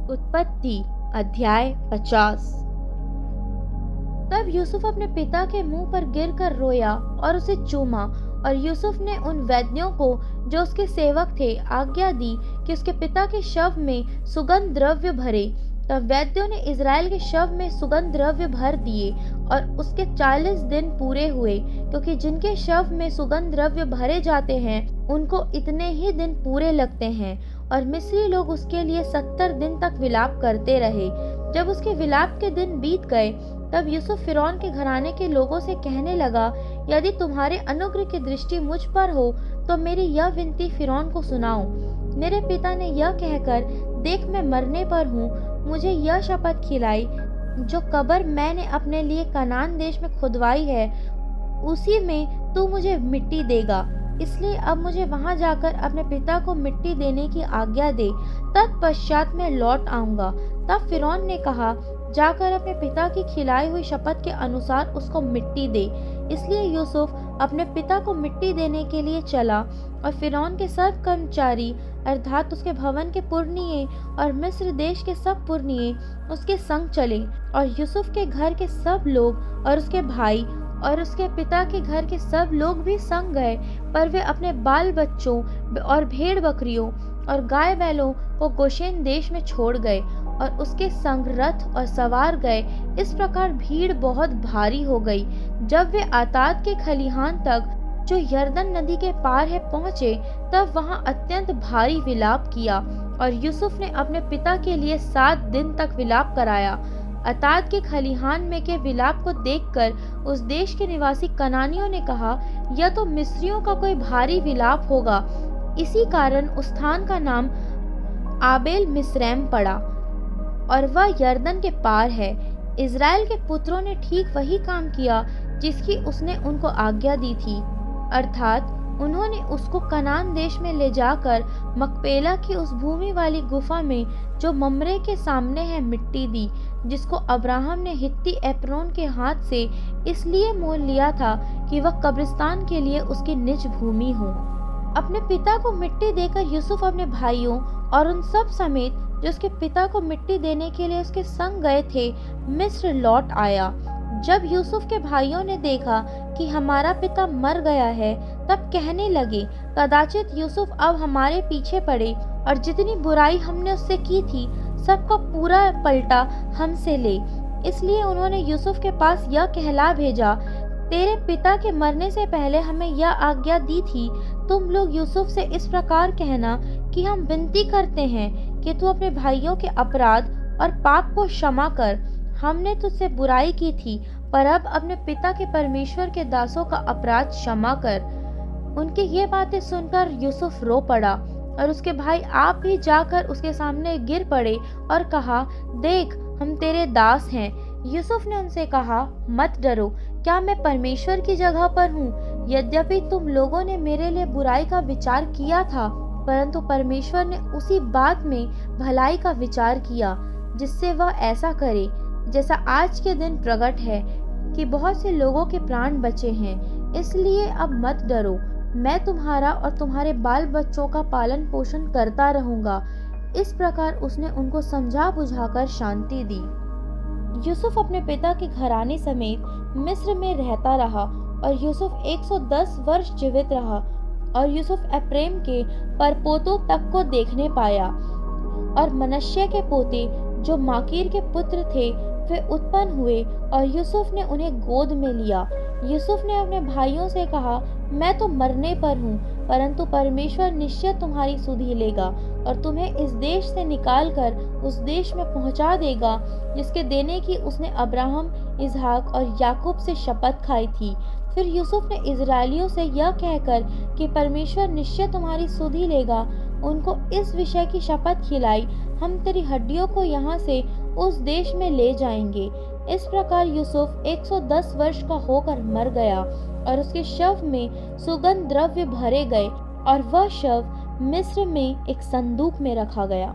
उत्पत्ति अध्याय 50। तब यूसुफ अपने पिता के मुंह पर गिरकर रोया और उसे चूमा। और यूसुफ ने उन वैद्यों को जो उसके सेवक थे आज्ञा दी कि उसके पिता के शव में सुगंध द्रव्य भरे। तब वैद्यों ने इज़राइल के शव में सुगंध द्रव्य भर दिए और उसके 40 दिन पूरे हुए, क्योंकि जिनके शव में सुगंध द्रव्य भरे जाते हैं उनको इतने ही दिन पूरे लगते हैं। और मिस्री लोग उसके लिए 70 दिन तक विलाप करते रहे। जब उसके विलाप के दिन बीत गए, तब यूसुफ फिरौन के घराने के लोगों से कहने लगा, यदि तुम्हारे अनुग्रह की दृष्टि मुझ पर हो तो मेरी यह विनती फिरौन को सुनाओ। मेरे पिता ने यह कहकर, देख मैं मरने पर हूँ, मुझे यह शपथ खिलाई, जो कब्र मैंने अपने लिए कनान देश में खुदवाई है उसी में तू मुझे मिट्टी देगा। इसलिए अब मुझे वहां जाकर अपने पिता को मिट्टी देने की आज्ञा दे, तत्पश्चात मैं लौट आऊंगा। तब फिरौन ने कहा, जाकर अपने पिता की खिलाई हुई शपथ के अनुसार उसको मिट्टी दे। इसलिए यूसुफ अपने पिता को मिट्टी देने के लिए चला और फिरौन के सब कर्मचारी अर्थात उसके भवन के पुरनिये और मिस्र देश के सब पुरनिये उसके संग चले। और यूसुफ के घर के सब लोग और उसके भाई और उसके पिता के घर के सब लोग भी संग गए, पर वे अपने बाल बच्चों और भेड़ बकरियों और गाय बैलों को गोशेन देश में छोड़ गए और उसके संग रथ और सवार गए। इस प्रकार भीड़ बहुत भारी हो गई। जब वे आताद के खलिहान तक, जो यरदन नदी के पार है, पहुंचे, तब वहां अत्यंत भारी विलाप किया। और यूसुफ ने अपने पिता के लिए 7 दिन तक विलाप कराया। अताद के खलिहान में के विलाप को देखकर उस देश के निवासी कनानियों ने कहा, यह तो मिस्रियों का कोई भारी विलाप होगा। इसी कारण उस स्थान का नाम आबेल मिस्रैम पड़ा और वह यरदन के पार है। इज़राइल के पुत्रों ने ठीक वही काम किया जिसकी उसने उनको आज्ञा दी थी, अर्थात उन्होंने उसको कनान देश में ले जाकर मकपेला की उस भूमि वाली गुफा में, जो ममरे के सामने है, मिट्टी दी, जिसको अब्राहम ने हित्ती एप्रोन के हाथ से इसलिए मोल लिया था कि वह कब्रिस्तान के लिए उसकी निज भूमि हो। अपने पिता को मिट्टी देकर यूसुफ अपने भाइयों और उन सब समेत जो उसके पिता को मिट्टी देने के लिए उसके संग गए थे, मिस्र लौट आया। जब यूसुफ के भाइयों ने देखा कि हमारा पिता मर गया है, तब कहने लगे, कदाचित यूसुफ अब हमारे पीछे पड़े और जितनी बुराई हमने उससे की थी सबका पूरा पलटा हमसे ले। इसलिए उन्होंने यूसुफ के पास यह कहला भेजा, तेरे पिता के मरने से पहले हमें यह आज्ञा दी थी, तुम लोग यूसुफ से इस प्रकार कहना कि हम विनती करते हैं कि तू अपने भाइयों के अपराध और पाप को क्षमा कर। हमने तुझसे बुराई की थी, पर अब अपने पिता के परमेश्वर के दासों का अपराध क्षमा कर। उनकी ये बातें सुनकर यूसुफ रो पड़ा और उसके भाई आप भी जाकर उसके सामने गिर पड़े और कहा, देख हम तेरे दास हैं। यूसुफ ने उनसे कहा, मत डरो, क्या मैं परमेश्वर की जगह पर हूँ? यद्यपि तुम लोगों ने मेरे लिए बुराई का विचार किया था, परंतु परमेश्वर ने उसी बात में भलाई का विचार किया, जिससे वह ऐसा करे, जैसा आज के दिन प्रकट है कि बहुत से लोगों के प्राण बचे हैं। इसलिए अब मत डरो, मैं तुम्हारा और तुम्हारे बाल बच्चों का पालन पोषण करता रहूंगा। इस प्रकार उसने उनको समझा बुझाकर शांति दी। यूसुफ अपने पिता के घराने समेत मिस्र में रहता रहा और यूसुफ 110 वर्ष जीवित रहा। और यूसुफ एप्रेम के परपोतों तक को देखने पाया। और मनश्शे के पोते जो माकीर के पुत्र थे वे उत्पन्न हुए और यूसुफ ने उन्हें गोद में लिया। यूसुफ ने अपने भाइयों से कहा, मैं तो मरने पर हूँ, परंतु परमेश्वर निश्चय तुम्हारी सुधि लेगा और तुम्हें इस देश से निकालकर उस देश में पहुँचा देगा जिसके देने की उसने अब्राहम, इसहाक और याकूब से शपथ खाई थी। फिर यूसुफ ने इजराइलियों से यह कहकर कि परमेश्वर निश्चय तुम्हारी सुधि लेगा, उनको इस विषय की शपथ खिलाई, हम तेरी हड्डियों को यहाँ से उस देश में ले जाएंगे। इस प्रकार यूसुफ 110 वर्ष का होकर मर गया और उसके शव में सुगंध द्रव्य भरे गए और वह शव मिस्र में एक संदूक में रखा गया।